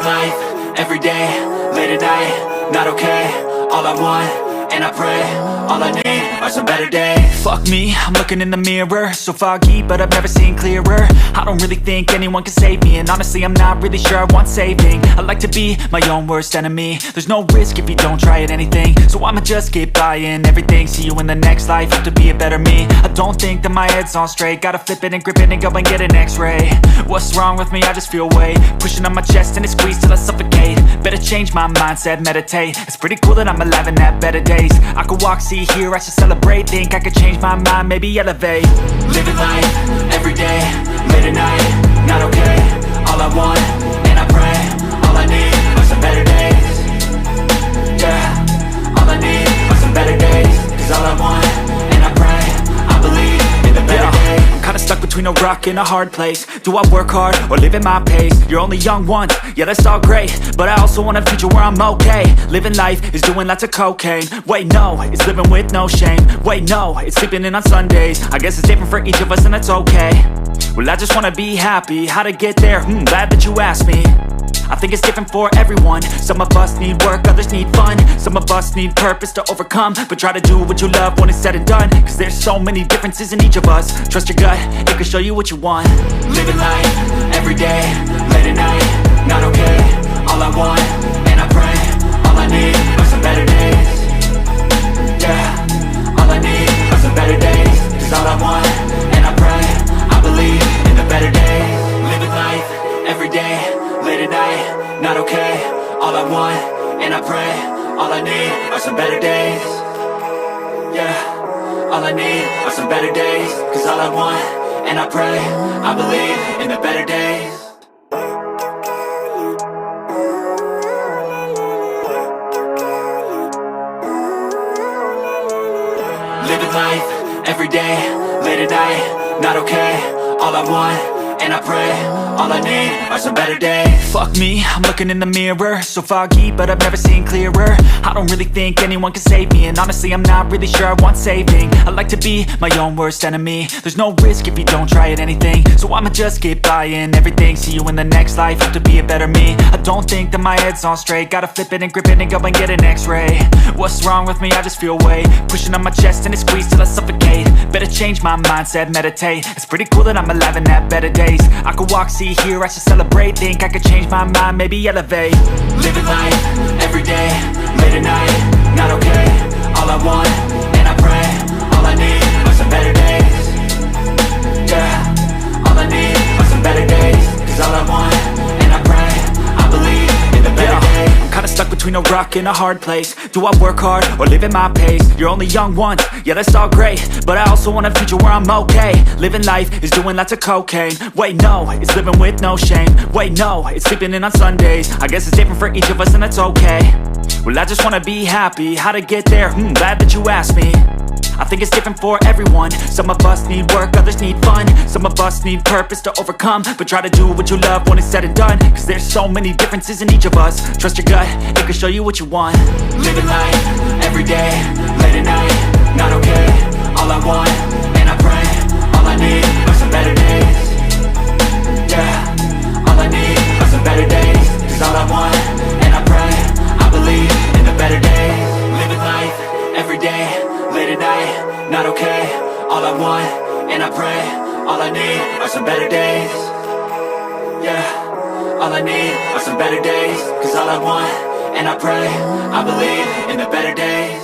life, everyday, late at night, not okay. All I want, and I pray, all I need are some better days. Fuck me, I'm looking in the mirror, so foggy, but I've never seen clearer. I don't really think anyone can save me, and honestly I'm not really sure I want saving. I like to be my own worst enemy. There's no risk if you don't try at anything, so I'ma just keep buying everything. See you in the next life, have to be a better me. I don't think that my head's on straight, gotta flip it and grip it and go and get an x-ray. What's wrong with me? I just feel weight pushing on my chest and it squeezes till I suffocate. Better change my mindset, meditate. It's pretty cool that I'm alive and have better days. I could walk, see, hear, I should celebrate. Think I could change my mind, maybe elevate. Living life, everyday, late at night, not okay. All I want, and I pray, all I need are some better days. Yeah, all I need are some better days. Cause all I want, and I pray, I believe in the better days. I'm kinda stuck between a rock and a hard place. Do I work hard or live at my pace? You're only young once, yeah that's all great, but I also want a future where I'm okay. Living life is doing lots of cocaine. Wait no, it's living with no shame. Wait no, it's sleeping in on Sundays. I guess it's different for each of us and that's okay. Well I just wanna be happy, how to get there? Glad that you asked me. I think it's different for everyone. Some of us need work, others need fun. Some of us need purpose to overcome. But try to do what you love when it's said and done, cause there's so many differences in each of us. Trust your gut, it can show you what you want. Living life, everyday, late at night, not okay. All I want, and I pray, all I need are some better days. Yeah, all I need are some better days. Cause all I want, and I pray, I believe in the better days. Living life, everyday, late at night, not okay. All I want, and I pray, all I need are some better days. Yeah, all I need are some better days. Cause all I want, and I pray, I believe in the better days. Living life, everyday, late at night, not okay. All I want, and I pray, all I need are some better days. Fuck me, I'm looking in the mirror, so foggy, but I've never seen clearer. I don't really think anyone can save me, and honestly I'm not really sure I want saving. I like to be my own worst enemy. There's no risk if you don't try at anything, so I'ma just keep buying everything. See you in the next life, have to be a better me. I don't think that my head's on straight, gotta flip it and grip it and go and get an x-ray. What's wrong with me? I just feel weight pushing on my chest and it squeezes till I suffocate. Better change my mindset, meditate. It's pretty cool that I'm alive and have better days. I could walk, see, hear, I should celebrate. Think I could change my mind, maybe elevate. Living life, everyday, late at night, not okay. All I want, and I pray, all I need are some better days. Yeah, all I need are some better days. Cause all I want, and I pray, I believe in the better days. I'm kinda stuck between a rock and a hard place. Do I work hard or live at my pace? You're only young once, yeah that's all great, but I also want a future where I'm okay. Living life is doing lots of cocaine. Wait no, it's living with no shame. Wait no, it's sleeping in on Sundays. I guess it's different for each of us and that's okay. Well I just wanna be happy, how to get there? Glad that you asked me. I think it's different for everyone. Some of us need work, others need fun. Some of us need purpose to overcome. But try to do what you love when it's said and done, cause there's so many differences in each of us. Trust your gut, it can show you what you want. Living life, everyday, late at night, not okay. All I want, and I pray, all I need are some better days. Yeah, all I need are some better days. Cause all I want, and I pray, I believe in the better days. Living life, everyday, late at night, not okay. All I want, and I pray, all I need are some better days. Yeah, all I need are some better days. Cause all I want, and I pray, I believe in the better days.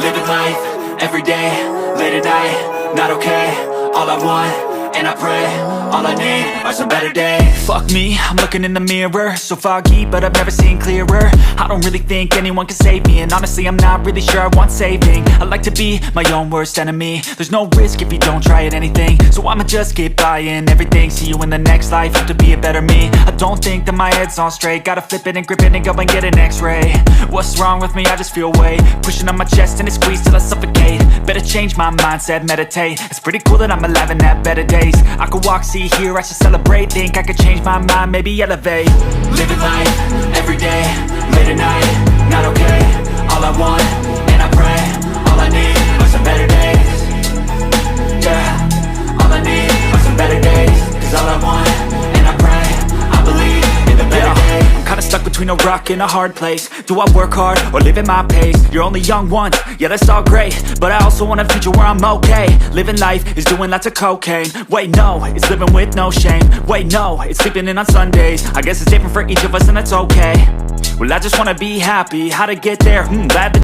Living life, everyday, late at night, not okay. All I want, and I pray, all I need are some better days. Fuck me, I'm looking in the mirror, so foggy, but I've never seen clearer. I don't really think anyone can save me, and honestly I'm not really sure I want saving. I like to be my own worst enemy. There's no risk if you don't try at anything, so I'ma just keep buying everything. See you in the next life, have to be a better me. I don't think that my head's on straight, gotta flip it and grip it and go and get an x-ray. What's wrong with me? I just feel weight pushing on my chest and it squeezes till I suffocate. Better change my mindset, meditate. It's pretty cool that I'm alive and have better days. I could walk, see, hear, I should celebrate. Think I could change my mind, maybe elevate. Living life, everyday, late at night, not okay. All I want, and I pray, all I need are some better days. between a rock and a hard place. Do I work hard or live at my pace? You're only young once, yeah that's all great, but I also want a future where I'm okay. Living life is doing lots of cocaine. Wait no, it's living with no shame. Wait no, it's sleeping in on Sundays. I guess it's different for each of us and that's okay. Well I just wanna be happy, how to get there? Glad that